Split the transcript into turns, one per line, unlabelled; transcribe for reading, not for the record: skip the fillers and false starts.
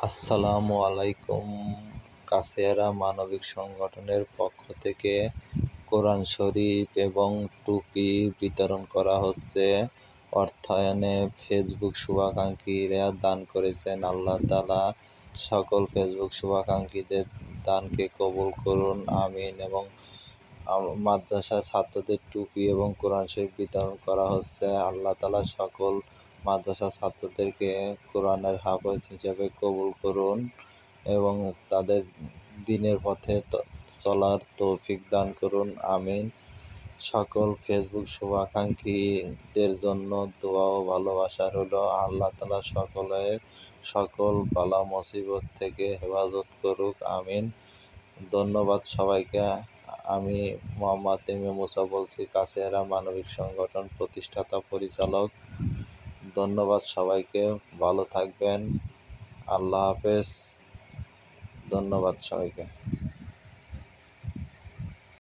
আসসালামু আলাইকুম। কাছেরা মানবিক সংগঠনের পক্ষ থেকে কোরআন শরীফ এবং টুপি বিতরণ করা হচ্ছে। অর্থায়নে ফেসবুক শুভাকাঙ্ক্ষীরা দান করেছেন। আল্লাহ তাআলা সকল ফেসবুক শুভাকাঙ্ক্ষীদের দানকে কবুল করুন, আমিন। এবং মাদ্রাসার ছাত্রদের টুপি এবং কোরআন শরীফ বিতরণ করা হচ্ছে। আল্লাহ তাআলা সকল মাদ্রাসার ছাত্রদেরকে কোরআনের হাফেজ হিসেবে কবুল করুন এবং তাদের দ্বীনের পথে চলার তৌফিক দান করুন, আমিন। সকল ফেসবুক শুভাকাঙ্ক্ষীদের জন্য দোয়া ও ভালোবাসা রইল। আল্লাহ তাআলা সকল বালা মুসিবত থেকে হেফাজত করুক, আমিন। ধন্যবাদ সবাইকে। আমি মোহাম্মদ এম এ মুসা বলছি, কাছেরা মানবিক সংগঠন প্রতিষ্ঠাতা পরিচালক। ধন্যবাদ সবাইকে, ভালো থাকবেন। আল্লাহ হাফেজ। ধন্যবাদ সবাইকে।